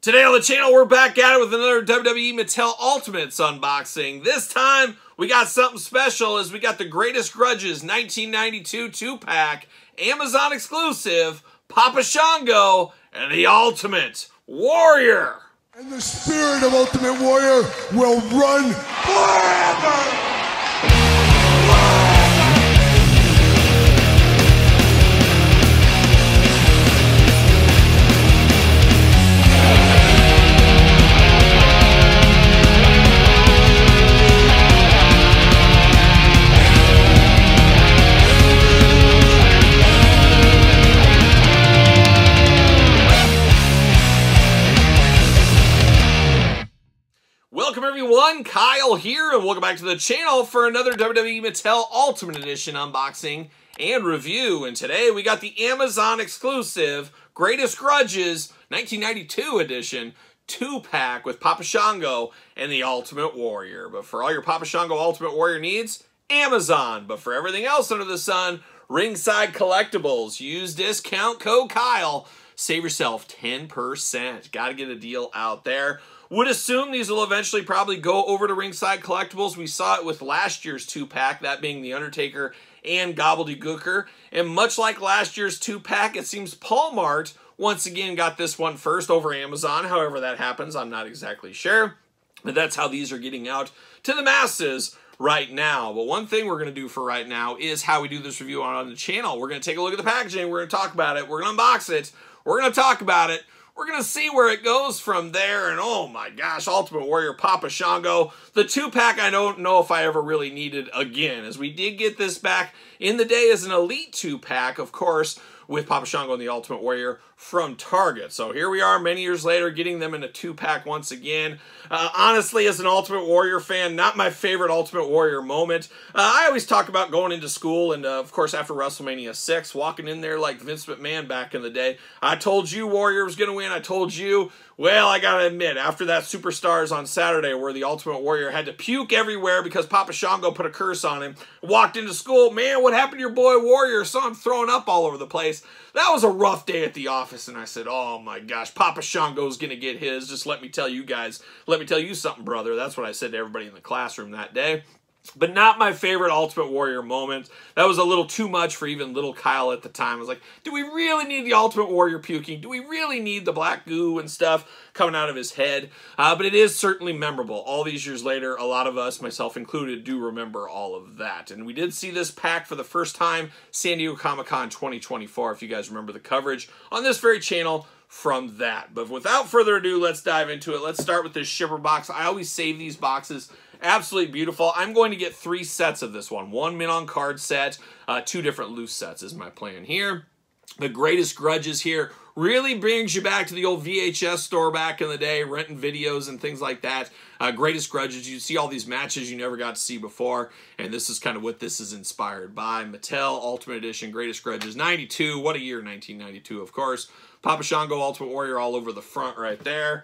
Today on the channel, we're back at it with another WWE Mattel Ultimates unboxing. This time, we got something special as we got the Greatest Grudges 1992 2-pack, Amazon exclusive, Papa Shango, and the Ultimate Warrior. And the spirit of Ultimate Warrior will run forever! Welcome everyone, Kyle here, and welcome back to the channel for another WWE Mattel Ultimate Edition unboxing and review. And today we got the Amazon exclusive Greatest Grudges 1992 edition 2-pack with Papa Shango and the Ultimate Warrior. But for all your Papa Shango Ultimate Warrior needs, Amazon. But for everything else under the sun, Ringside Collectibles. Use discount code Kyle. Save yourself 10%. Got to get a deal out there. Would assume these will eventually probably go over to Ringside Collectibles. We saw it with last year's 2-pack, that being The Undertaker and Gobbledygooker. And much like last year's 2-pack, it seems Paul Mart once again got this one first over Amazon. However that happens, I'm not exactly sure. But that's how these are getting out to the masses right now. But one thing we're going to do for right now is how we do this review on the channel. We're going to take a look at the packaging. We're going to talk about it. We're going to unbox it. We're going to talk about it. We're going to see where it goes from there, and oh my gosh, Ultimate Warrior Papa Shango. The 2-pack I don't know if I ever really needed again, as we did get this back in the day as an Elite 2-pack, of course, with Papa Shango and the Ultimate Warrior from Target. So here we are many years later getting them in a 2-pack once again. Honestly, as an Ultimate Warrior fan, not my favorite Ultimate Warrior moment. I always talk about going into school and, of course, after WrestleMania 6, walking in there like Vince McMahon back in the day. I told you Warrior was going to win. I told you, well, I got to admit, after that Superstars on Saturday where the Ultimate Warrior had to puke everywhere because Papa Shango put a curse on him, walked into school, man, what happened to your boy Warrior? Saw him throwing up all over the place. That was a rough day at the office, and I said, oh my gosh, Papa Shango's going to get his. Just let me tell you guys, let me tell you something, brother. That's what I said to everybody in the classroom that day. But not my favorite Ultimate Warrior moment. That was a little too much for even little Kyle at the time. I was like, do we really need the Ultimate Warrior puking? Do we really need the black goo and stuff coming out of his head? But it is certainly memorable. All these years later, a lot of us, myself included, do remember all of that. And we did see this pack for the first time, San Diego Comic-Con 2024, if you guys remember the coverage on this very channel from that. But without further ado, let's dive into it. Let's start with this shipper box. I always save these boxes. Absolutely beautiful. I'm going to get 3 sets of this one. 1 mint on card set, 2 different loose sets is my plan here. The Greatest Grudges here really brings you back to the old VHS store back in the day, renting videos and things like that. Greatest Grudges, you see all these matches you never got to see before, and this is kind of what this is inspired by. Mattel Ultimate Edition, Greatest Grudges 92. What a year, 1992, of course. Papa Shango Ultimate Warrior all over the front right there.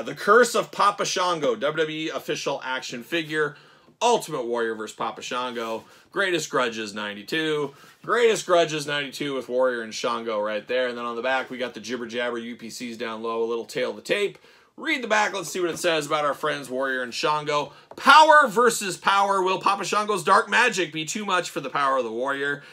The Curse of Papa Shango, WWE official action figure. Ultimate Warrior versus Papa Shango. Greatest Grudges 92. Greatest Grudges 92 with Warrior and Shango right there. And then on the back, we got the jibber jabber UPCs down low, a little tail of the tape. Read the back. Let's see what it says about our friends Warrior and Shango. Power versus power. Will Papa Shango's dark magic be too much for the power of the Warrior?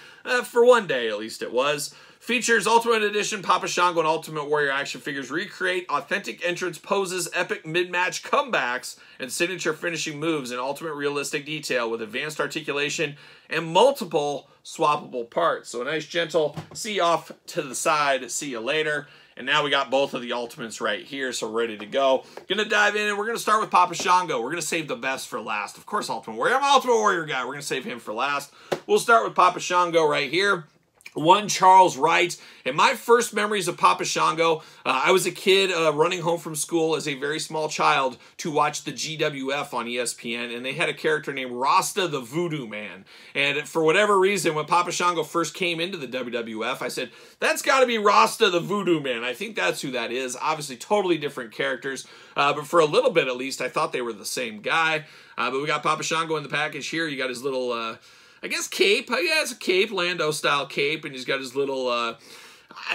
For one day, at least it was. Features Ultimate Edition Papa Shango and Ultimate Warrior action figures recreate authentic entrance poses, epic mid-match comebacks, and signature finishing moves in ultimate realistic detail with advanced articulation and multiple swappable parts. So a nice gentle see you off to the side, see you later. And now we got both of the Ultimates right here, so ready to go. Gonna dive in, and we're gonna start with Papa Shango. We're gonna save the best for last. Of course, Ultimate Warrior. I'm an Ultimate Warrior guy. We're gonna save him for last. We'll start with Papa Shango right here. One Charles Wright. And my first memories of Papa Shango, I was a kid running home from school as a very small child to watch the GWF on ESPN, and they had a character named Rasta the Voodoo Man. And for whatever reason, when Papa Shango first came into the WWF, I said, that's got to be Rasta the Voodoo Man. I think that's who that is. Obviously, totally different characters, but for a little bit at least, I thought they were the same guy. But we got Papa Shango in the package here. You got his little I guess cape. Yeah, it's a cape, Lando-style cape, and he's got his little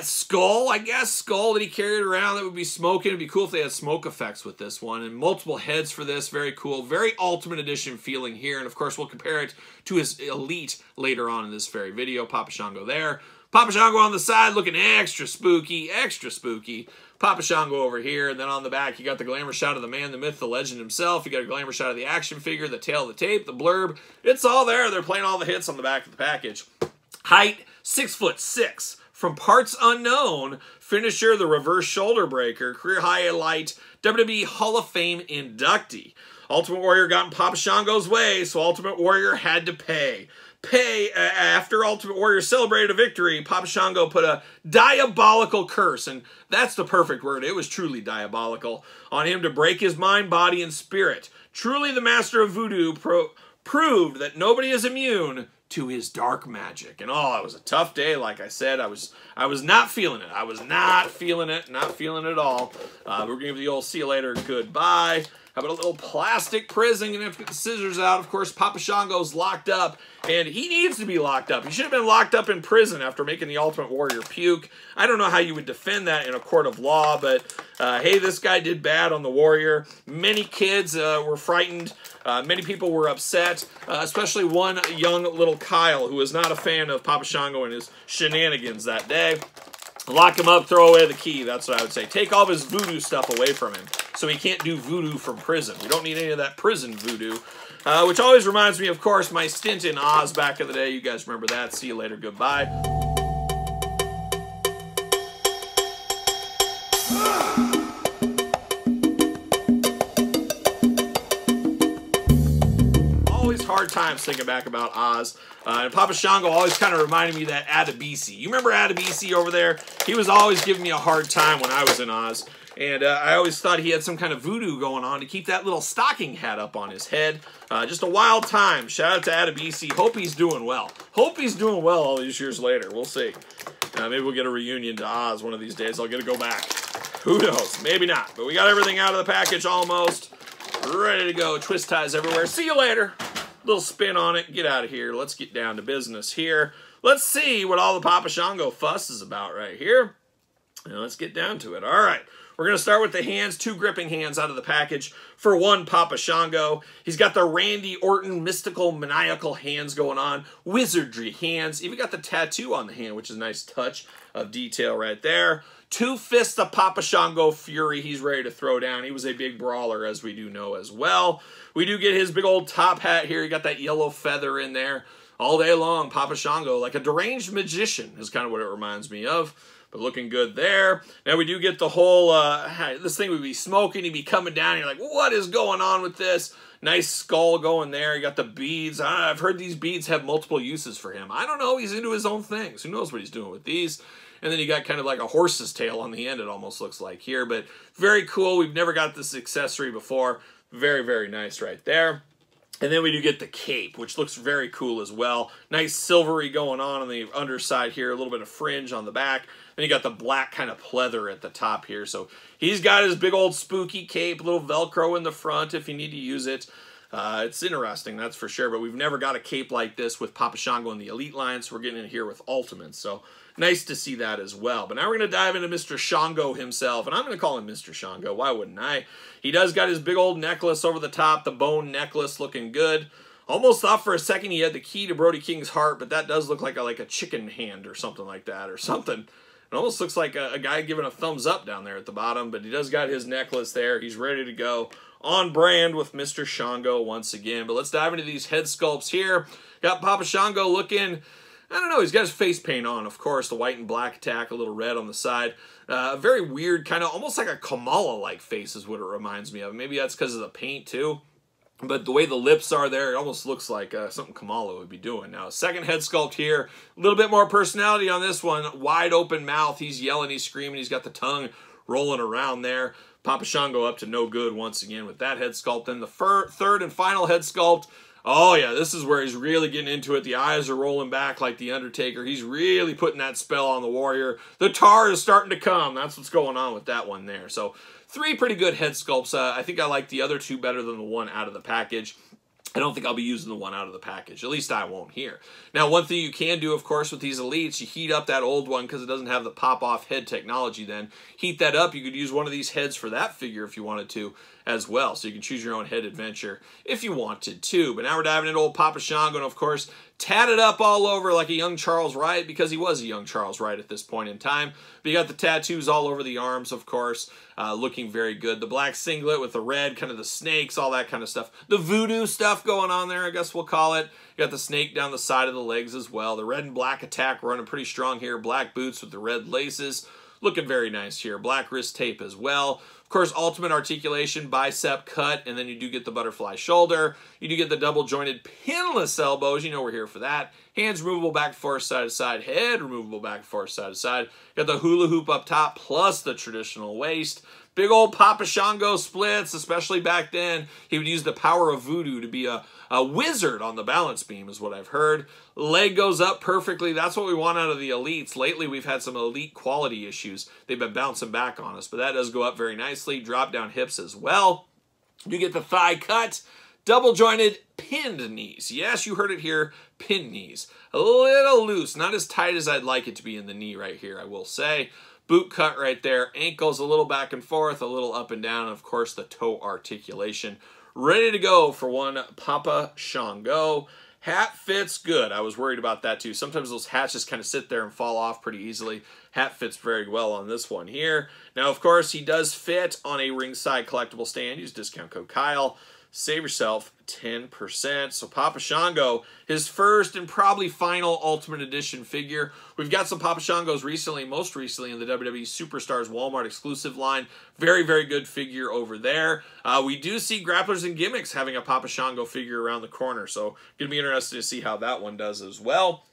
skull, I guess, skull that he carried around that would be smoking. It'd be cool if they had smoke effects with this one, and multiple heads for this. Very cool, very Ultimate Edition feeling here, and of course we'll compare it to his Elite later on in this very video. Papa Shango there. Papa Shango on the side looking extra spooky, extra spooky. Papa Shango over here, and then on the back you got the glamour shot of the man, the myth, the legend himself. You got a glamour shot of the action figure, the tail, the tape, the blurb. It's all there. They're playing all the hits on the back of the package. Height, 6'6". From parts unknown, finisher, the reverse shoulder breaker, career highlight, WWE Hall of Fame inductee. Ultimate Warrior got in Papa Shango's way, so Ultimate Warrior had to pay. After Ultimate Warrior celebrated a victory, Papa Shango put a diabolical curse, and that's the perfect word, it was truly diabolical, on him to break his mind, body, and spirit. Truly the master of voodoo proved that nobody is immune to his dark magic. And oh, it was a tough day. Like I said, I was not feeling it. I was not feeling it. Not feeling it at all. We're going to give the old see you later, goodbye. How about a little plastic prison? Gonna have to get the scissors out. Of course, Papa Shango's locked up, and he needs to be locked up. He should have been locked up in prison after making the Ultimate Warrior puke. I don't know how you would defend that in a court of law, but hey, this guy did bad on the Warrior. Many kids were frightened. Many people were upset, especially one young little Kyle who was not a fan of Papa Shango and his shenanigans that day. Lock him up, throw away the key. That's what I would say. Take all of his voodoo stuff away from him so he can't do voodoo from prison. We don't need any of that prison voodoo. Which always reminds me, of course, my stint in Oz back in the day. You guys remember that. See you later. Goodbye. Hard times thinking back about Oz. And Papa Shango always kind of reminded me of that Adebisi. You remember Adebisi over there? He was always giving me a hard time when I was in Oz. And I always thought he had some kind of voodoo going on to keep that little stocking hat up on his head. Just a wild time. Shout out to Adebisi. Hope he's doing well. Hope he's doing well all these years later. We'll see. Maybe we'll get a reunion to Oz one of these days. I'll get to go back. Who knows? Maybe not. But we got everything out of the package almost. Ready to go. Twist ties everywhere. See you later. Little spin on it, get out of here. Let's get down to business here. Let's see what all the Papa Shango fuss is about right here. And let's get down to it. All right, we're going to start with the hands, 2 gripping hands out of the package for one Papa Shango. He's got the Randy Orton mystical maniacal hands going on, wizardry hands. Even got the tattoo on the hand, which is a nice touch of detail right there. 2 fists of Papa Shango Fury. He's ready to throw down. He was a big brawler, as we do know as well. We do get his big old top hat here. You got that yellow feather in there. All day long, Papa Shango, like a deranged magician is kind of what it reminds me of. But looking good there. Now we do get the whole, this thing would be smoking. He'd be coming down. You're like, what is going on with this? Nice skull going there. You got the beads. I've heard these beads have multiple uses for him. I don't know. He's into his own things. Who knows what he's doing with these? And then you got kind of like a horse's tail on the end, it almost looks like here. But very cool. We've never got this accessory before. Very, very nice right there. And then we do get the cape, which looks very cool as well. Nice silvery going on the underside here. A little bit of fringe on the back. Then you got the black kind of pleather at the top here. So he's got his big old spooky cape. Little Velcro in the front if you need to use it. It's interesting, that's for sure. But we've never got a cape like this with Papa Shango in the Elite line. So we're getting in here with Ultimates. So nice to see that as well. But now we're going to dive into Mr. Shango himself. And I'm going to call him Mr. Shango. Why wouldn't I? He does got his big old necklace over the top. The bone necklace looking good. Almost thought for a second he had the key to Brody King's heart. But that does look like a chicken hand or something like that. Or something. It almost looks like a guy giving a thumbs up down there at the bottom. But he does got his necklace there. He's ready to go. On brand with Mr. Shango once again. But let's dive into these head sculpts here. Got Papa Shango looking... I don't know, he's got his face paint on, of course, the white and black attack, a little red on the side. Very weird, kind of almost like a Kamala-like face is what it reminds me of. Maybe that's because of the paint, too. But the way the lips are there, it almost looks like something Kamala would be doing. Now, second head sculpt here, a little bit more personality on this one. Wide open mouth, he's yelling, he's screaming, he's got the tongue rolling around there. Papa Shango up to no good once again with that head sculpt. Then the third and final head sculpt. Oh, yeah, this is where he's really getting into it. The eyes are rolling back like The Undertaker. He's really putting that spell on the Warrior. The tar is starting to come. That's what's going on with that one there. So, 3 pretty good head sculpts. I think I like the other 2 better than the one out of the package. I don't think I'll be using the one out of the package. At least I won't here. Now, one thing you can do, of course, with these Elites, you heat up that old one because it doesn't have the pop-off head technology then. Heat that up. You could use one of these heads for that figure if you wanted to as well. So you can choose your own head adventure if you wanted to. But now we're diving into old Papa Shango, and of course, tatted up all over like a young Charles Wright, because he was a young Charles Wright at this point in time. But you got the tattoos all over the arms, of course, looking very good. The black singlet with the red, kind of the snakes, all that kind of stuff. The voodoo stuff going on there, I guess we'll call it. You got the snake down the side of the legs as well. The red and black attack running pretty strong here. Black boots with the red laces. Looking very nice here. Black wrist tape as well. Of course, ultimate articulation, bicep cut, and then you do get the butterfly shoulder. You do get the double jointed pinless elbows. You know we're here for that. Hands removable back and forth, side to side. Head removable back and forth, side to side. Got the hula hoop up top plus the traditional waist. Big old Papa Shango splits, especially back then. He would use the power of voodoo to be a wizard on the balance beam, is what I've heard. Leg goes up perfectly. That's what we want out of the Elites. Lately, we've had some Elite quality issues. They've been bouncing back on us, but that does go up very nicely. Drop down hips as well. You get the thigh cut. Double jointed pinned knees. Yes, you heard it here. Pinned knees. A little loose. Not as tight as I'd like it to be in the knee right here, I will say. Boot cut right there. Ankles a little back and forth, a little up and down. And of course, the toe articulation. Ready to go for one Papa Shango. Hat fits good. I was worried about that too. Sometimes those hats just kind of sit there and fall off pretty easily. Hat fits very well on this one here. Now, of course, he does fit on a ringside collectible stand. Use discount code Kyle. Save yourself 10%. So Papa Shango, his first and probably final Ultimate Edition figure. We've got some Papa Shangos recently, most recently in the WWE Superstars Walmart exclusive line. Very, very good figure over there. We do see Grapplers and Gimmicks having a Papa Shango figure around the corner, so going to be interested to see how that one does as well.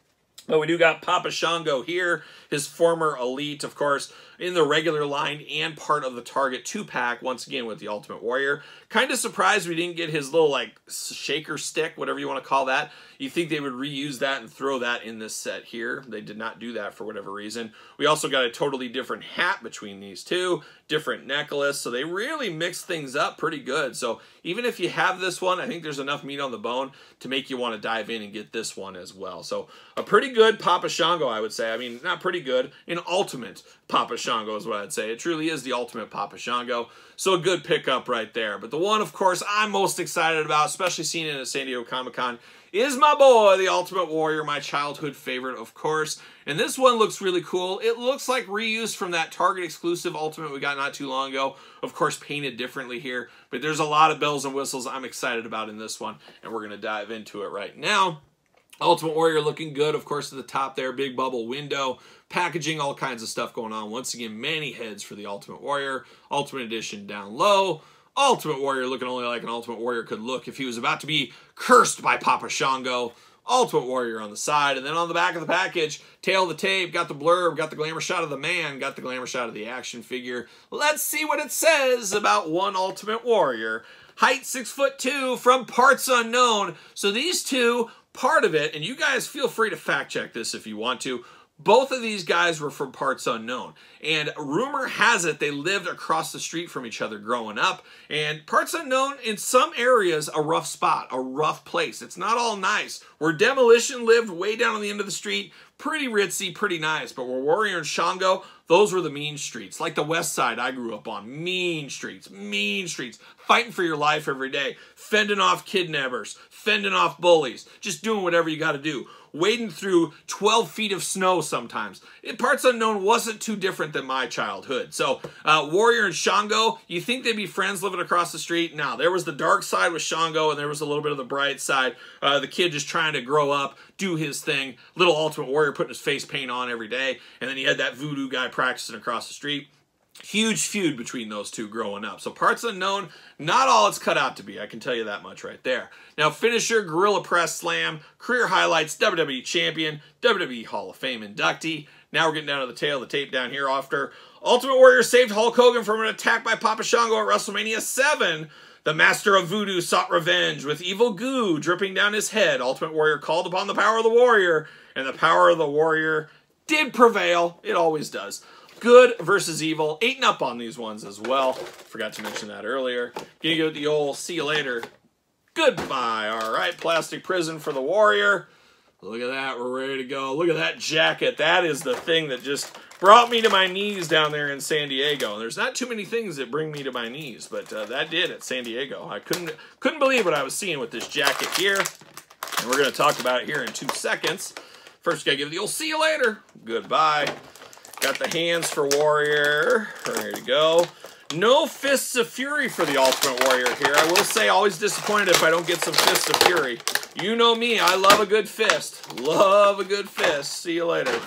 But we do got Papa Shango here, his former Elite, of course, in the regular line and part of the Target 2-pack, once again with the Ultimate Warrior. Kind of surprised we didn't get his little, like, shaker stick, whatever you want to call that. You think they would reuse that and throw that in this set here. They did not do that for whatever reason. We also got a totally different hat between these two, different necklace, so they really mixed things up pretty good. So even if you have this one, I think there's enough meat on the bone to make you want to dive in and get this one as well. So a pretty good Papa Shango, I would say. I mean, not pretty good, an ultimate Papa Shango is what I'd say. It truly is the ultimate Papa Shango. So a good pickup right there. But the one, of course, I'm most excited about, especially seeing it at San Diego Comic-Con, is my boy, the Ultimate Warrior, my childhood favorite, of course. And this one looks really cool. It looks like reused from that Target exclusive Ultimate we got not too long ago. Of course, painted differently here. But there's a lot of bells and whistles I'm excited about in this one. And we're going to dive into it right now. Ultimate Warrior looking good, of course, at the top there. Big bubble window. Packaging, all kinds of stuff going on. Once again, many heads for the Ultimate Warrior. Ultimate Edition down low. Ultimate Warrior looking only like an Ultimate Warrior could look if he was about to be cursed by Papa Shango. Ultimate Warrior on the side. And then on the back of the package, tail of the tape, got the blurb, got the glamour shot of the man, got the glamour shot of the action figure. Let's see what it says about one Ultimate Warrior. Height 6'2" from Parts Unknown. So these two, part of it, and you guys feel free to fact check this if you want to, both of these guys were from Parts Unknown. And rumor has it they lived across the street from each other growing up. And Parts Unknown, in some areas, a rough spot, a rough place. It's not all nice. Where Demolition lived way down on the end of the street, pretty ritzy, pretty nice. But where Warrior and Shango, those were the mean streets. Like the west side I grew up on. Mean streets. Mean streets. Fighting for your life every day. Fending off kidnappers. Fending off bullies. Just doing whatever you got to do. Wading through 12 feet of snow sometimes. Parts Unknown wasn't too different than my childhood. So, Warrior and Shango, you think they'd be friends living across the street? No, there was the dark side with Shango, and there was a little bit of the bright side. The kid just trying to grow up, do his thing. Little Ultimate Warrior putting his face paint on every day. And then you had that voodoo guy practicing across the street. Huge feud between those two growing up. So Parts Unknown, not all it's cut out to be. I can tell you that much right there. Now, finisher, Gorilla Press Slam, career highlights, WWE Champion, WWE Hall of Fame inductee. Now we're getting down to the tail of the tape down here after Ultimate Warrior saved Hulk Hogan from an attack by Papa Shango at WrestleMania 7. The Master of Voodoo sought revenge with evil goo dripping down his head. Ultimate Warrior called upon the power of the Warrior, and the power of the Warrior did prevail. It always does. Good versus evil. 8 and up on these ones as well. Forgot to mention that earlier. Gonna go with the old see you later. Goodbye. All right, plastic prison for the Warrior. Look at that. We're ready to go. Look at that jacket. That is the thing that just brought me to my knees down there in San Diego. And there's not too many things that bring me to my knees, but that did at San Diego. I couldn't believe what I was seeing with this jacket here. And we're going to talk about it here in 2 seconds. First, got to give the old see you later. Goodbye. Got the hands for Warrior. Ready to go. No Fists of Fury for the Ultimate Warrior here. I will say, always disappointed if I don't get some Fists of Fury. You know me, I love a good fist. Love a good fist. See you later.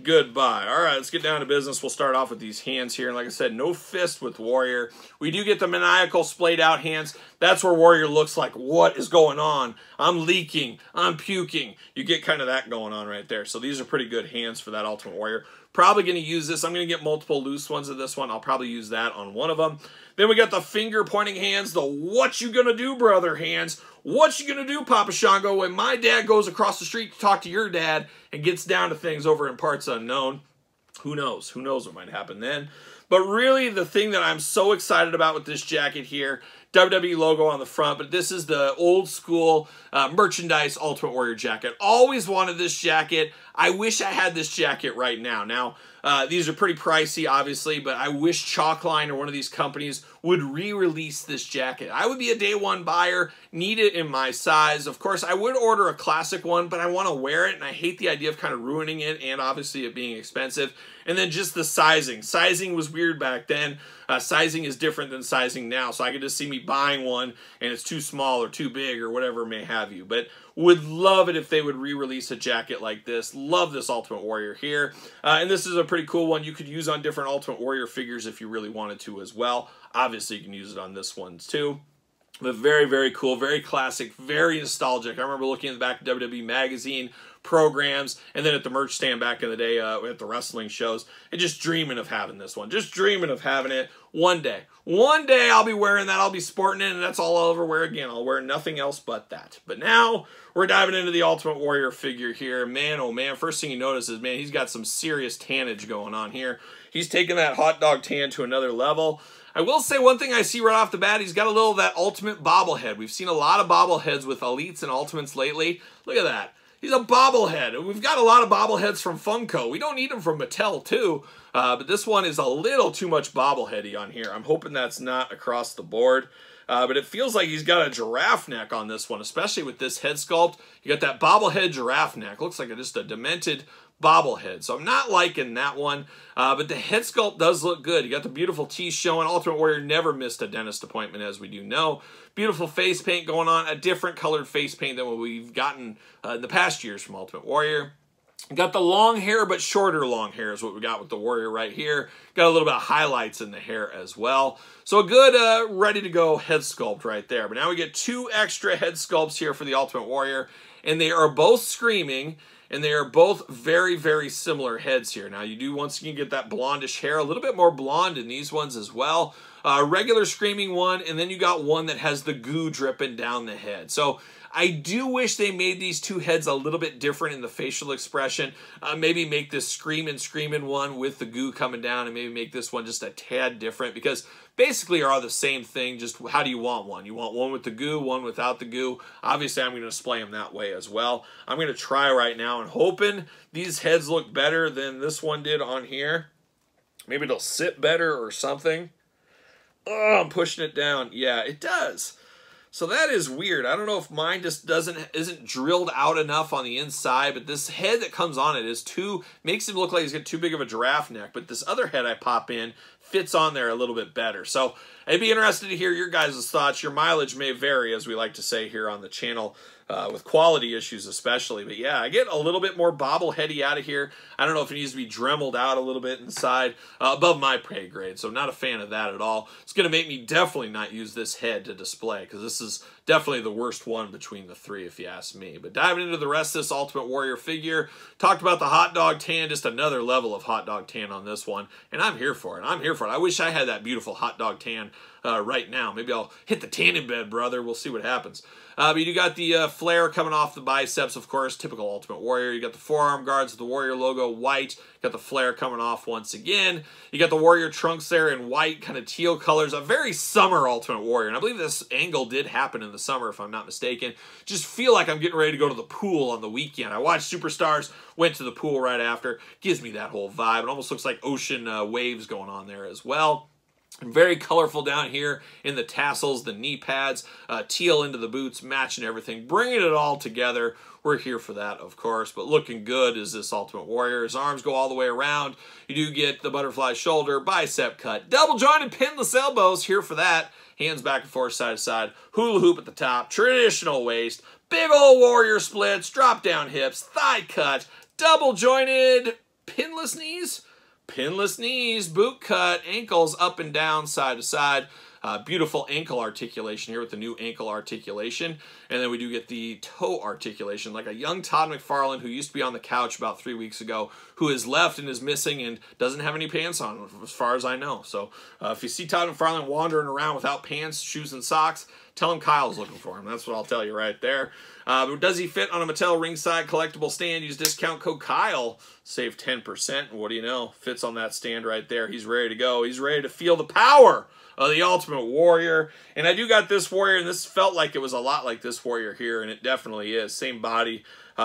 Goodbye. All right, let's get down to business. We'll start off with these hands here. And like I said, no fist with Warrior. We do get the maniacal splayed out hands. That's where Warrior looks like, what is going on? I'm leaking. I'm puking. You get kind of that going on right there. So these are pretty good hands for that Ultimate Warrior. Probably going to use this. I'm going to get multiple loose ones of this one. I'll probably use that on one of them. Then we got the finger pointing hands, the what you gonna do, brother hands. What you gonna do, Papa Shango, when my dad goes across the street to talk to your dad and gets down to things over in parts unknown? Who knows? Who knows what might happen then? But really, the thing that I'm so excited about with this jacket here, WWE logo on the front, but this is the old school merchandise Ultimate Warrior jacket. Always wanted this jacket. I wish I had this jacket right now. Now, these are pretty pricey, obviously, but I wish Chalkline or one of these companies would re-release this jacket. I would be a day one buyer, need it in my size. Of course, I would order a classic one, but I want to wear it, and I hate the idea of kind of ruining it, and obviously it being expensive. And then just the sizing. Sizing was weird back then. Sizing is different than sizing now, so I could just see me buying one, and it's too small or too big or whatever may have you. But would love it if they would re-release a jacket like this. Love this Ultimate Warrior here. And this is a pretty cool one. You could use on different Ultimate Warrior figures if you really wanted to as well. Obviously, you can use it on this one too. But very, very cool, very classic, very nostalgic. I remember looking in the back of WWE magazine, programs, and then at the merch stand back in the day at the wrestling shows, and just dreaming of having this one. Just dreaming of having it one day. One day I'll be wearing that, I'll be sporting it, and that's all I'll ever wear again. I'll wear nothing else but that. But now, we're diving into the Ultimate Warrior figure here. Man, oh man, first thing you notice is, man, he's got some serious tannage going on here. He's taking that hot dog tan to another level. I will say one thing I see right off the bat, he's got a little of that ultimate bobblehead. We've seen a lot of bobbleheads with Elites and Ultimates lately. Look at that. He's a bobblehead. We've got a lot of bobbleheads from Funko. We don't need them from Mattel, too. But this one is a little too much bobbleheady on here. I'm hoping that's not across the board. But it feels like he's got a giraffe neck on this one, especially with this head sculpt. You got that bobblehead giraffe neck. Looks like just a demented bobblehead. So I'm not liking that one. But the head sculpt does look good. You got the beautiful teeth showing. Ultimate Warrior never missed a dentist appointment, as we do know. Beautiful face paint going on. A different colored face paint than what we've gotten in the past years from Ultimate Warrior. Got the long hair, but shorter long hair is what we got with the Warrior right here. Got a little bit of highlights in the hair as well. So a good, ready-to-go head sculpt right there. But now we get 2 extra head sculpts here for the Ultimate Warrior. And they are both screaming, and they are both very, very similar heads here. Now, you do once again get that blondish hair, a little bit more blonde in these ones as well. Regular screaming one, and then you got one that has the goo dripping down the head. So I do wish they made these 2 heads a little bit different in the facial expression. Maybe make this screaming one with the goo coming down, and maybe make this one just a tad different, because basically are the same thing. Just how do you want one? You want one with the goo, one without the goo. Obviously, I'm going to display them that way as well. I'm going to try right now and hoping these heads look better than this one did on here. Maybe it'll sit better or something. Oh, I'm pushing it down. Yeah, it does. So that is weird. I don't know if mine just isn't drilled out enough on the inside, but this head that comes on it is makes him look like he's got too big of a giraffe neck, but this other head I pop in fits on there a little bit better. So I'd be interested to hear your guys' thoughts. Your mileage may vary, as we like to say here on the channel, with quality issues especially. But yeah, I get a little bit more bobbleheady out of here. I don't know if it needs to be dremeled out a little bit inside, above my pay grade, so I'm not a fan of that at all. It's going to make me definitely not use this head to display, because this is definitely the worst one between the 3, if you ask me. But diving into the rest of this Ultimate Warrior figure, talked about the hot dog tan, just another level of hot dog tan on this one, and I'm here for it. I'm here for it. I wish I had that beautiful hot dog tan right now. Maybe I'll hit the tanning bed, brother. We'll see what happens. But you got the flare coming off the biceps, of course, typical Ultimate Warrior. You got the forearm guards with the Warrior logo white. You got the flare coming off once again. You got the Warrior trunks there in white, kind of teal colors. A very summer Ultimate Warrior. And I believe this angle did happen in the summer, if I'm not mistaken. Just feel like I'm getting ready to go to the pool on the weekend. I watched Superstars, went to the pool right after. Gives me that whole vibe. It almost looks like ocean waves going on there as well. Very colorful down here in the tassels, the knee pads, teal into the boots, matching everything, bringing it all together. We're here for that, of course, but looking good is this Ultimate Warrior. His arms go all the way around. You do get the butterfly shoulder, bicep cut, double jointed pinless elbows, here for that. Hands back and forth, side to side, hula hoop at the top, traditional waist, big old Warrior splits, drop down hips, thigh cut, double jointed pinless knees. Pinless knees, boot cut, ankles up and down, side to side. Beautiful ankle articulation here with the new ankle articulation. And then we do get the toe articulation, like a young Todd McFarlane who used to be on the couch about 3 weeks ago, who is left and is missing and doesn't have any pants on, as far as I know. So if you see Todd McFarlane wandering around without pants, shoes, and socks, tell him Kyle's looking for him. That's what I'll tell you right there. But does he fit on a Mattel ringside collectible stand? Use discount code Kyle. Save 10%. What do you know? Fits on that stand right there. He's ready to go. He's ready to feel the power of the Ultimate Warrior. And I do got this Warrior, and this felt like it was a lot like this Warrior here, and it definitely is. Same body,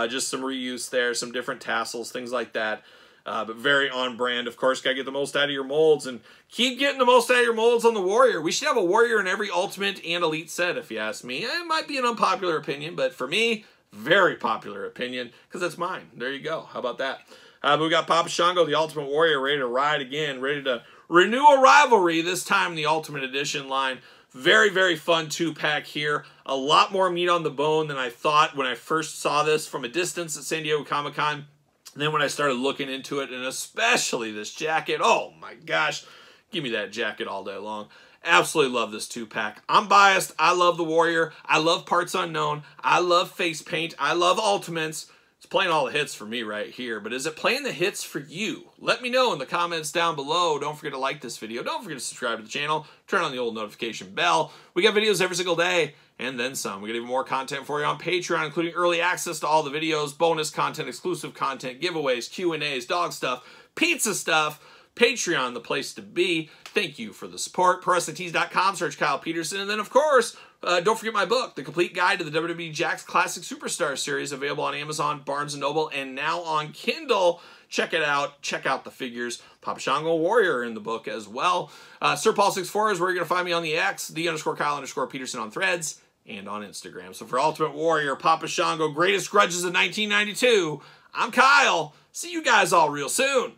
just some reuse there, some different tassels, things like that. But very on brand. Of course, got to get the most out of your molds and keep getting the most out of your molds on the Warrior. We should have a Warrior in every Ultimate and Elite set, if you ask me. It might be an unpopular opinion, but for me, very popular opinion, because that's mine. There you go. How about that? But we got Papa Shango, the Ultimate Warrior, ready to ride again, ready to renew a rivalry, this time in the Ultimate Edition line. Very, very fun 2-pack here. A lot more meat on the bone than I thought when I first saw this from a distance at San Diego Comic-Con. And then when I started looking into it, and especially this jacket, oh my gosh, give me that jacket all day long. Absolutely love this 2-pack. I'm biased. I love the Warrior. I love Parts Unknown. I love face paint. I love Ultimates. It's playing all the hits for me right here, but is it playing the hits for you? Let me know in the comments down below. Don't forget to like this video. Don't forget to subscribe to the channel. Turn on the old notification bell. We got videos every single day, and then some. We got even more content for you on Patreon, including early access to all the videos, bonus content, exclusive content, giveaways, Q&As, dog stuff, pizza stuff. Patreon, the place to be. Thank you for the support. ProWrestlingTees.com, search Kyle Peterson. And then, of course, don't forget my book, The Complete Guide to the WWE Jakks Classic Superstar Series, available on Amazon, Barnes & Noble, and now on Kindle. Check it out. Check out the figures. Papa Shango Warrior in the book as well. Sir Paul64 is where you're going to find me on the X, _Kyle_Peterson on Threads, and on Instagram. So for Ultimate Warrior, Papa Shango, Greatest Grudges of 1992, I'm Kyle. See you guys all real soon.